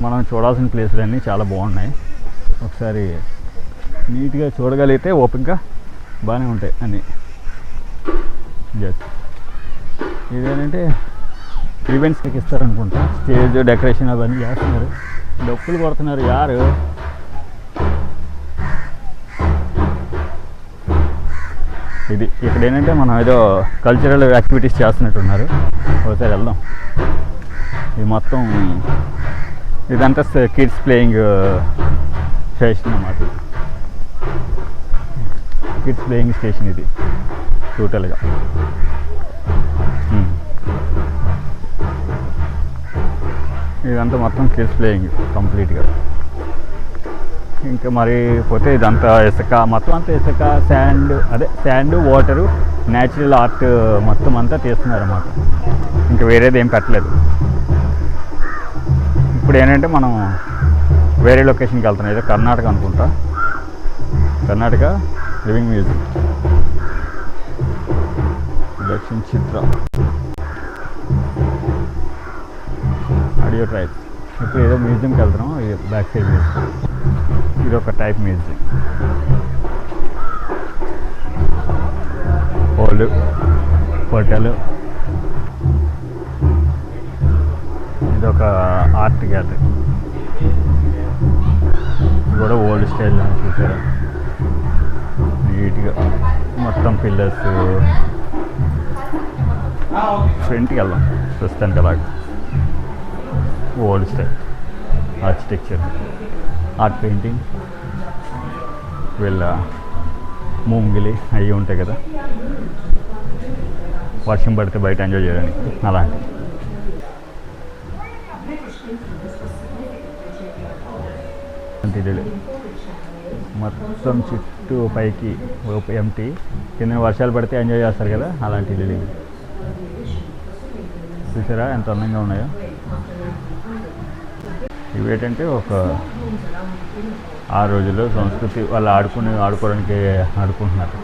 మనం చూడాల్సిన ప్లేసులన్నీ చాలా బాగున్నాయి. ఒకసారి నీట్గా చూడగలిగితే ఓపికగా బాగానే ఉంటాయి అన్నీ. ఇదేంటంటే ఈవెంట్స్కి ఇస్తారనుకుంటా. స్టేజ్ డెకరేషన్ అవన్నీ చేస్తున్నారు. డప్పులు కొడుతున్నారు యారు. ఇది ఇక్కడ ఏంటంటే మనం ఏదో కల్చరల్ యాక్టివిటీస్ చేస్తున్నట్టున్నారు. ఒకసారి వెళ్దాం. ఇది మొత్తం ఇదంతా కిడ్స్ ప్లేయింగ్ స్టేషన్ అన్నమాట. కిడ్స్ ప్లేయింగ్ స్టేషన్ ఇది టోటల్గా. ఇదంతా మొత్తం కిడ్స్ ప్లేయింగ్ కంప్లీట్గా. ఇంకా మరి పోతే ఇదంతా ఇసుక, మొత్తం అంతా ఇసుక, శాండ్ వాటరు, న్యాచురల్ ఆర్ట్ మొత్తం అంతా తీస్తున్నారు అన్నమాట. ఇంకా వేరేది ఏం పెట్టలేదు. ఇప్పుడు ఏంటంటే మనం వేరే లొకేషన్కి వెళ్తున్నాం. ఏదో కర్ణాటక అనుకుంటా. కర్ణాటక లివింగ్ మ్యూజియం, దక్షిణ చిత్ర ఆడియో ట్రైబ్స్. ఇప్పుడు ఏదో మ్యూజియంకి వెళ్తున్నాం. ఇది బ్యాక్ సైడ్ మ్యూజియం. ఇది ఒక టైప్ మ్యూజియం. Hole, hotel. ఇదొక ఆర్ట్ గ్యాలరీ. ఇది కూడా ఓల్డ్ స్టైల్ అని చూసారా, నీట్గా మొత్తం పిల్లర్స్. ఫ్రంట్కి వెళ్దాం ప్రస్తుతానికి. అలాగే old style architecture, art painting, వీళ్ళ మూంగిలి అవి ఉంటాయి కదా, వర్షం పడితే బయట ఎంజాయ్ చేయడానికి అలాంటి. మొత్తం చుట్టూ పైకి ఎంటీ, కింద వర్షాలు పడితే ఎంజాయ్ చేస్తారు కదా, అలాంటి ఇల్లు. చూసారా ఎంత అందంగా ఉన్నాయో. ఇవేంటంటే ఒక ఆ రోజుల్లో సంస్కృతి, వాళ్ళు ఆడుకోవడానికి ఆడుకుంటున్నారు.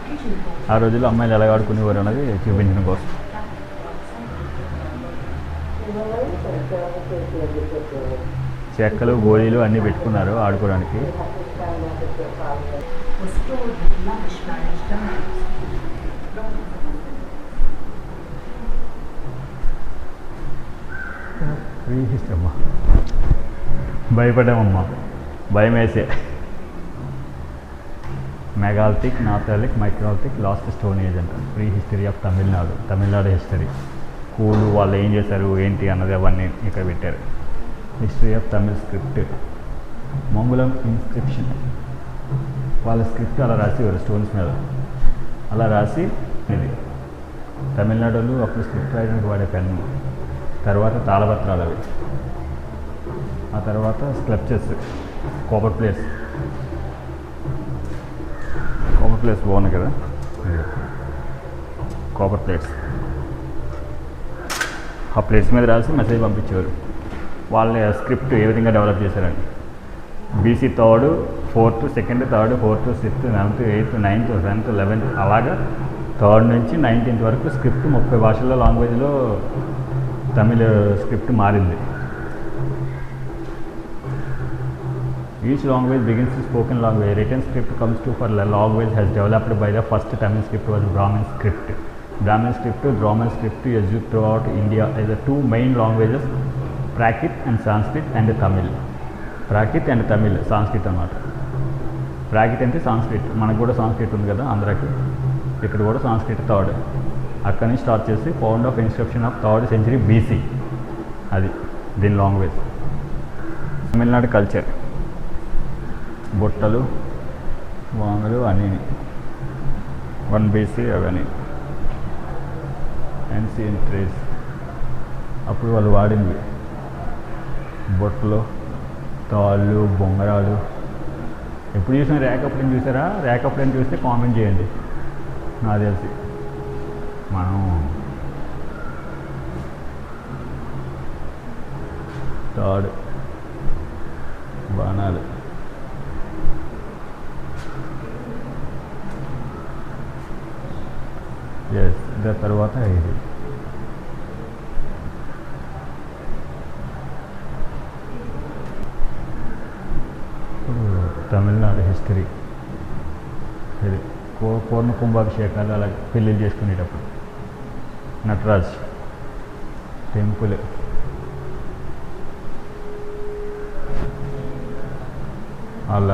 ఆ రోజుల్లో అమ్మాయిలు ఎలా ఆడుకునేవారు అన్నది చూపించడం కోసం. చెక్కలు, గోళీలు అన్నీ పెట్టుకున్నారు ఆడుకోవడానికి. ఫ్రీ హిస్టరీ అమ్మా, భయపడ్డామమ్మా, భయం వేసే. Megalithic, neolithic, microlithic, last stone age అంట. Pre history of Tamil Nadu history. School వాళ్ళు ఏం చేశారు ఏంటి అన్నది అవన్నీ ఇక్కడ పెట్టారు. History of Tamil script, Mangulam inscription. వాళ్ళ స్క్రిప్ట్ అలా రాసేవారు స్టోన్స్ మీద. అలా రాసి ఇది తమిళనాడులో అప్పుడు స్క్రిప్ట్ రాయడానికి వాడే పెన్ను. తర్వాత తాళపత్రాలు అవి. ఆ తర్వాత స్క్లప్చర్స్, కాపర్ ప్లేట్స్ బాగున్నాయి కదా, కాపర్ ప్లేట్స్. ఆ ప్లేట్స్ మీద రాసి మెసేజ్ పంపించేవారు. వాళ్ళ స్క్రిప్ట్ ఏ విధంగా డెవలప్ చేశారండి. BC 3rd, 4th, 2nd, 3rd, 4th, 6th, 7th, 8th, 9th, 10th, 11th అలాగా 3rd నుంచి 19th వరకు స్క్రిప్ట్ 30 భాషల్లో లాంగ్వేజ్లో తమిళ స్క్రిప్ట్ మారింది. Each language begins with spoken language. Written script comes to for language has developed by the first Tamil script was Brahmin script. Brahmin script is used throughout India as the two main languages, Prakrit and Sanskrit and Tamil. Prakrit and Tamil, Sanskrit అన్నమాట. ప్రాకృత్ అంటే Sanskrit. మనకు కూడా Sanskrit ఉంది కదా ఆంధ్రాకి. ఇక్కడ కూడా Sanskrit 3rd. అక్కడి నుంచి స్టార్ట్ చేసి fond of inscription of 3rd century BC. అది దీని లాంగ్వేజ్. తమిళనాడు కల్చర్, బుట్టలు, వాంగులు అన్నీ 1 BC అవన్నీ. ఏన్షియంట్ ట్రేస్, అప్పుడు వాళ్ళు వాడింది బొట్టలు, తాళ్ళు, బొంగరాలు. ఎప్పుడు చూసినా రేకప్లేన్ చూసారా? రేకప్లేన్ చూస్తే కామెంట్ చేయండి. నాకు తెలిసి మనం తాడు, బాణాలు, దాని తర్వాత ఇది తమిళనాడు హిస్టరీ ఇది పూర్ణ కుంభాభిషేకాలు అలా పెళ్ళిళ్ళు చేసుకునేటప్పుడు. నటరాజ్ టెంపుల్, వాళ్ళ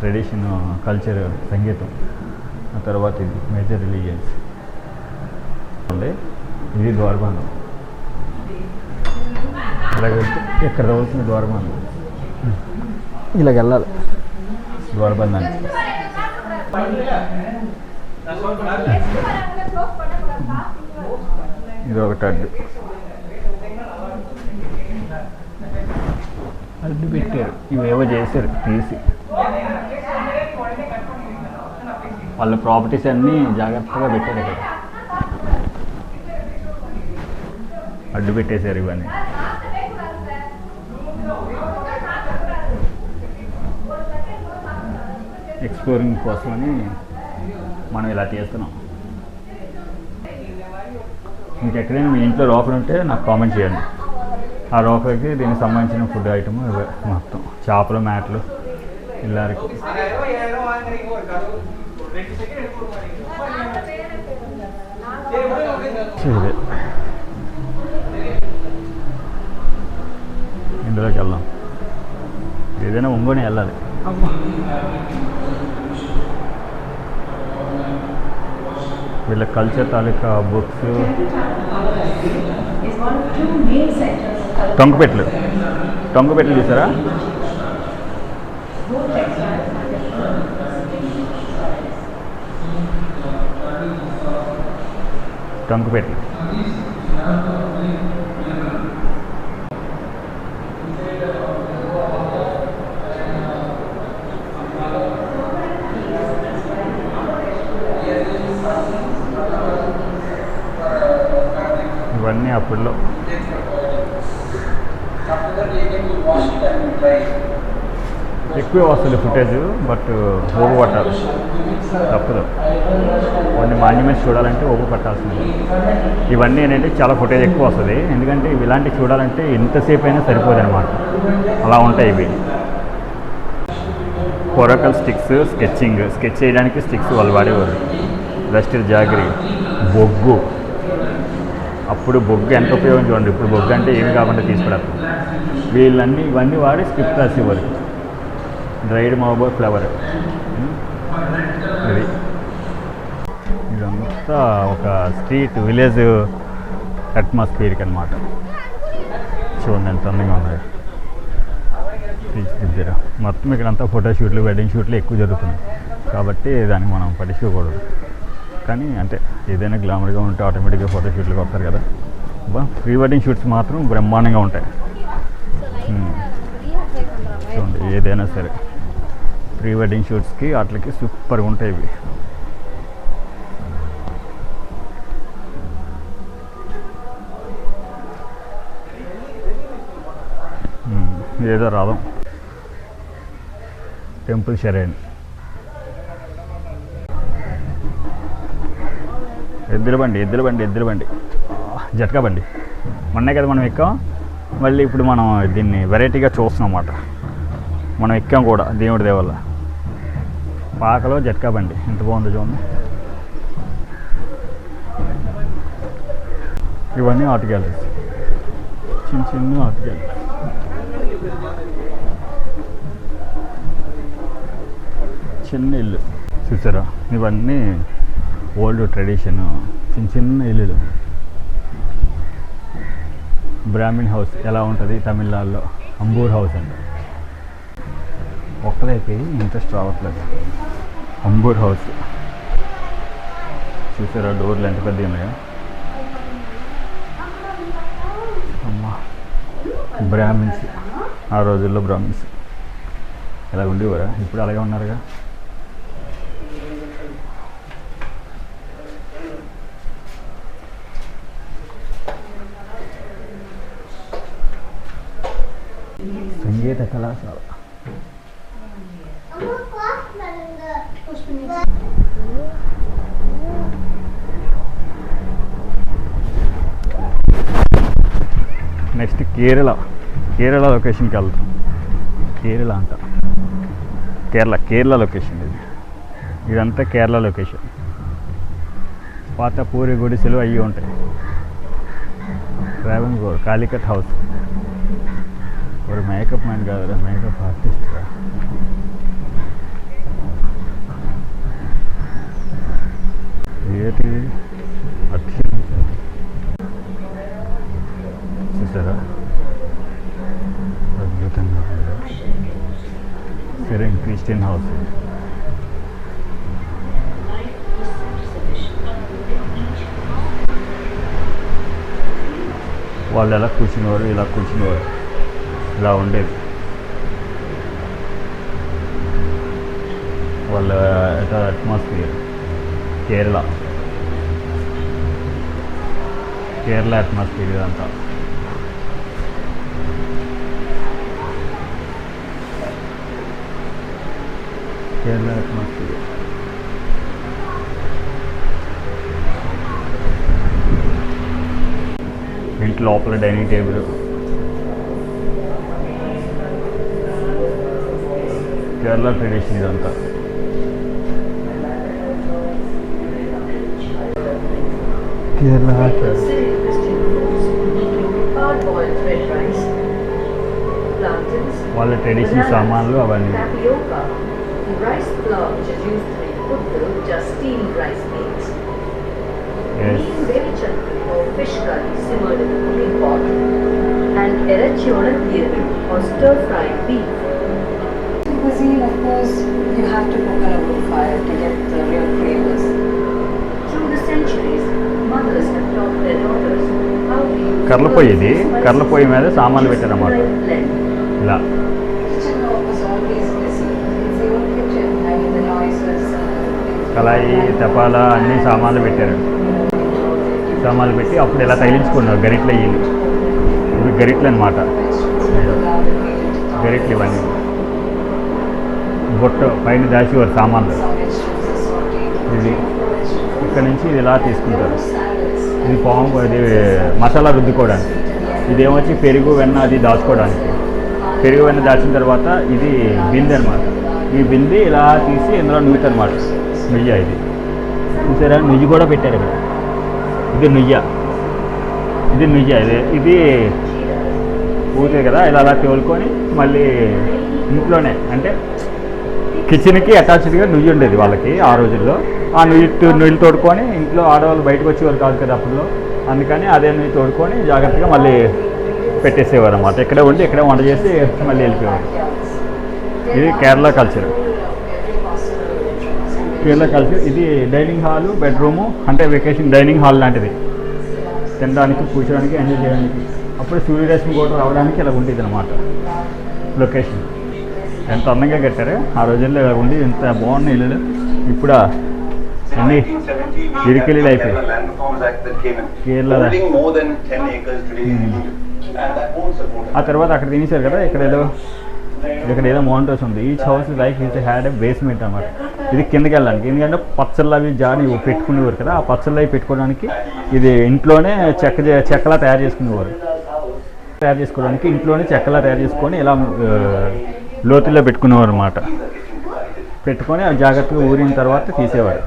ట్రెడిషన్, కల్చర్, సంగీతం. ఆ తర్వాత ఇది మేజర్ రిలీజియన్స్. ఇది ద్వారబంధం. అలాగే ఎక్కడ రావాల్సిన ద్వారబంధం ఇలాగ వెళ్ళాలి ద్వారబంధానికి. ఇది ఒకటి అడ్డు పెట్టారు, ఇవేవో చేశారు తీసి. వాళ్ళ ప్రాపర్టీస్ అన్నీ జాగ్రత్తగా పెట్టారు ఇక్కడ, అడ్డు పెట్టేశారు ఇవన్నీ. ఎక్స్ప్లోరింగ్ కోసమని మనం ఇలా చేస్తున్నాం. ఇంకెక్కడైనా మీ ఇంట్లో రోకలు ఉంటే నాకు కామెంట్ చేయండి. ఆ రోకలకి దీనికి సంబంధించిన ఫుడ్ ఐటమ్ మొత్తం చేపలు, మ్యాట్లు, ఇల్లారికి. ఇదే ఇందులోకి వెళ్దాం. ఏదైనా ఒంగోని వెళ్ళాలి. వీళ్ళ కల్చర్ తాలూకా బుక్స్, టొంకపెట్లు చూసారా? టొంకపెట్లు ఇవన్నీ అప్పుడులో. ఎక్కువ వస్తుంది ఫుటేజ్, బట్ ఓపు పట్టాలి, తప్పదు. కొన్ని మాన్యుమెంట్స్ చూడాలంటే ఓపు పట్టాల్సింది. ఇవన్నీ ఏంటంటే చాలా ఫుటేజ్ ఎక్కువ వస్తుంది, ఎందుకంటే ఇలాంటివి చూడాలంటే ఎంతసేపు అయినా సరిపోదు అనమాట. అలా ఉంటాయి ఇవి. కొరకల్ స్టిక్స్, స్కెచ్ చేయడానికి స్టిక్స్ వాళ్ళు వాడేవారు. వెస్టర్ జాగరి, బొగ్గు. అప్పుడు బొగ్గు ఎంత ఉపయోగం చూడండి. ఇప్పుడు బొగ్గు అంటే ఏమి కాకుండా తీసుకురాదు. ఇవన్నీ వాడి స్క్రిప్ట్ రాసేవారు. డ్రైడ్ మాబో ఫ్లవర్. ఇది ఇదంతా ఒక స్ట్రీట్ విలేజ్ అట్మాస్ఫియర్కి అనమాట. చూడండి ఎంత అందంగా ఉన్నాయి. దగ్గర మొత్తం ఇక్కడంతా ఫోటోషూట్లు, వెడ్డింగ్ షూట్లు ఎక్కువ జరుగుతున్నాయి కాబట్టి దాన్ని మనం పట్టించుకోకూడదు. కానీ అంటే ఏదైనా గ్లామర్గా ఉంటే ఆటోమేటిక్గా ఫోటోషూట్లకు వస్తారు కదా. ప్రీ వెడ్డింగ్ షూట్స్ మాత్రం బ్రహ్మాండంగా ఉంటాయి. చూడండి ఏదైనా సరే ప్రీ వెడ్డింగ్ షూట్స్కి వాటికి సూపర్గా ఉంటాయి ఇవి. ఏదో రాధం టెంపుల్ షెరైన్. ఎద్దుల బండి జట్కా బండి. మొన్నే కదా మనం ఎక్కాం, మళ్ళీ ఇప్పుడు మనం దీన్ని వెరైటీగా చూస్తున్నాం అన్నమాట. మనం ఎక్కాం కూడా దేవుడి దేవల్ల. పాకలో జట్కా బండి ఎంత బాగుందో చూడండి. ఇవన్నీ ఆర్ట్ గ్యాలరీస్, చిన్న ఆర్ట్ గ్యాలరీ. చిన్న ఇల్లు చూసారా? ఇవన్నీ ఓల్డ్ ట్రెడిషన్, చిన్న ఇల్లులు. బ్రాహ్మిన్ హౌస్ ఎలా ఉంటుంది తమిళనాడులో? అంబూర్ హౌస్ అంట. ఒక్కదైపోయి ఇంట్రెస్ట్ రావట్లేదు. అంబూర్ హౌస్ చూసారా? డోర్లు ఎంత పెద్దగా ఉన్నాయో. అమ్మా, బ్రాహ్మిన్స్ ఆ రోజుల్లో బ్రాహ్మిన్స్ ఎలా ఉండేవారా? ఇప్పుడు అలాగే ఉన్నారుగా. సంగీత కళాశాల. నెక్స్ట్ కేరళ లొకేషన్కి వెళ్తాం. కేరళ అంట కేరళ లొకేషన్ ఇది. ఇదంతా కేరళ లొకేషన్. పాత పూరి గుడిసెలు అవి ఉంటాయి. ట్రావెంగోర్ కాలికట్ హౌస్. ఒక మేకప్ మ్యాన్ కాదురా, మేకప్ ఆర్టిస్ట్ రా. ఏంటి చూసారా, అద్భుతంగా సెరెన్ క్రిస్టియన్ హౌస్. వాళ్ళు ఎలా కూర్చునేవారు, ఇలా కూర్చునేవారు, ఇలా ఉండేది వాళ్ళ అట్మాస్ఫియర్. కేరళ అట్మాస్ఫియర్ ఇదంతా. కేరళ అట్మాస్ఫియర్. ఇంటి లోపల డైనింగ్ టేబుల్. కేరళ ట్రెడిషన్ ఇదంతా. కేరళ వాళ్ళ ట్రెడిషనల్ సామాన్లు అవన్నీ. fish curry simmered in a cooling pot, and eracchione biryani or stir-fried beef. In cuisine, of course, you have to cook on a wood fire to get the real flavors. Through the centuries, mothers have taught their daughters how to use కర్ల పొయ్యి మీద సామాన్లు పెట్టారన్నమాట. ఇలా kitchen was always busy. It's your kitchen, I mean the noises. కళాయి, తపాలా అన్ని సామాన్లు పెట్టారు. సామాన్లు పెట్టి అప్పుడు ఇలా తగిలించుకున్నారు గరిట్లు. ఇవి గరిట్లు అనమాట. గరిట్లు ఇవన్నీ బొట్ట పైన దాచేవారు సామాన్లు. ఇది ఇక్కడ నుంచి ఇది ఇలా తీసుకుంటారు. ఇది ఇది మసాలా రుద్దుకోవడానికి. ఇదేమొచ్చి పెరుగు వెన్న అది దాచుకోవడానికి. పెరుగు వెన్న దాచిన తర్వాత ఇది బిందె అనమాట. ఈ బిందె ఇలా తీసి ఇందులో నుయ్యి అనమాట. నుయ్య ఇది చూసారా, నుయ్యి కూడా పెట్టారు ఇక్కడ. ఇది నుయ్య. ఇది పూతే కదా, ఇలా అలా తోలుకొని మళ్ళీ ఇంట్లోనే అంటే కిచెన్కి అటాచ్డ్గా నుయ్యి ఉండేది వాళ్ళకి ఆ రోజుల్లో. ఆ నుయ్యి తోడుకొని ఇంట్లో ఆడవాళ్ళు బయటకు వచ్చేవారు కాదు కదా అప్పుడు. అందుకని అదే నుయ్యి తోడుకొని జాగ్రత్తగా మళ్ళీ పెట్టేసేవారు అన్నమాట. ఇక్కడే ఉండి ఇక్కడే వంట చేసి మళ్ళీ వెళ్ళిపోయేవారు. ఇది కేరళ కల్చర్. ఇది డైనింగ్ హాలు, బెడ్రూము, అంటే వెకేషన్ డైనింగ్ హాల్ లాంటిది. తినడానికి, కూర్చోడానికి, ఎంజాయ్ చేయడానికి. అప్పుడు సూర్యరశ్మి కూడా రావడానికి ఇలా ఉండేది అనమాట లొకేషన్. ఎంత అందంగా కట్టారు ఆ రోజుల్లో. ఇలా ఉండి ఎంత బాగున్నాయి ఇల్లు. ఇప్పుడు అన్నీ ఇరికెళ్ళి అయిపోయి కేరళ. ఆ తర్వాత అక్కడ తినేశారు కదా, ఇక్కడ ఏదో మౌంటైన్స్ ఉంది. Each house like it had a basement అన్నమాట. ఇది కిందకి వెళ్ళడానికి. ఎందుకంటే పచ్చళ్ళు అవి జాని పెట్టుకునేవారు కదా, ఆ పచ్చళ్ళు అవి పెట్టుకోవడానికి ఇది ఇంట్లోనే చెక్కలా తయారు చేసుకునేవారు. ఇంట్లోనే చెక్కలా తయారు చేసుకొని ఇలా లోతుల్లో పెట్టుకునేవారు అన్నమాట. పెట్టుకొని జాగ్రత్తగా ఊరిన తర్వాత తీసేవారు.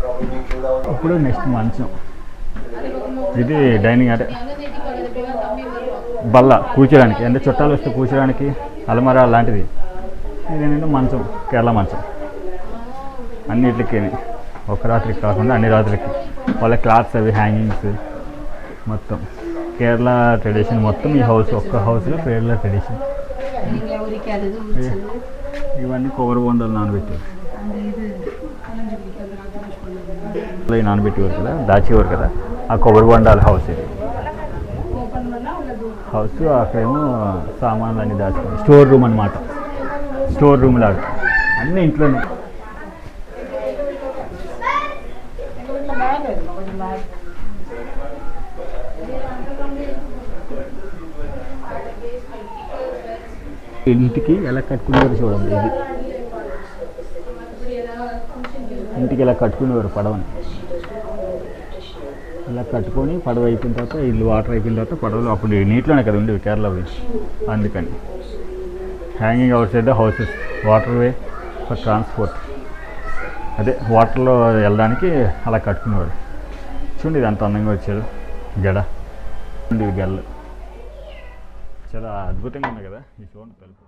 ఇప్పుడు నెక్స్ట్ మంచం. ఇది డైనింగ్ అంటే బల్ల కూర్చోడానికి, అంటే చుట్టాలు వస్తే కూర్చోడానికి, అలమరా లాంటిది. ఇదేంటంటే మంచం, కేరళ మంచం. అన్నిటికి ఒక రాత్రికి కాకుండా అన్ని రాత్రికి వాళ్ళ క్లాత్స్ అవి హ్యాంగింగ్స్ మొత్తం కేరళ ట్రెడిషన్. మొత్తం ఈ హౌస్ ఒక్క హౌస్లో కేరళ ట్రెడిషన్. ఇవన్నీ కొబ్బరి బొండాలు నానబెట్టారు. నానబెట్టేవారు కదా, దాచేవారు కదా, ఆ కొబ్బరి బొండాల హౌస్ ఇది. హౌస్ అక్కడేమో సామాన్లు అన్నీ దాచుకోవాలి. స్టోర్ రూమ్ అనమాట. స్టోర్ రూమ్ లాగా అన్నీ ఇంట్లోనే. ఇంటికి ఎలా కట్టుకునేవారు చూడండి. ఇది ఇంటికి ఇలా కట్టుకునేవారు పడవని. ఇలా కట్టుకొని పడవ అయిపోయిన తర్వాత ఇల్లు వాటర్ అయిపోయిన తర్వాత పడవలు అప్పుడు నీటిలోనే కదా ఉండేవి కేరళ. అందుకని hanging out side the houses, water way for transport, అదే వాటర్లో వెళ్ళడానికి అలా కట్టుకునేవాడు. చూడండి ఇది అంత అందంగా వచ్చారు గడ. చూడండి ఇది గల్లు చాలా అద్భుతంగా ఉంది కదా ఈ చూడండి తలుపు.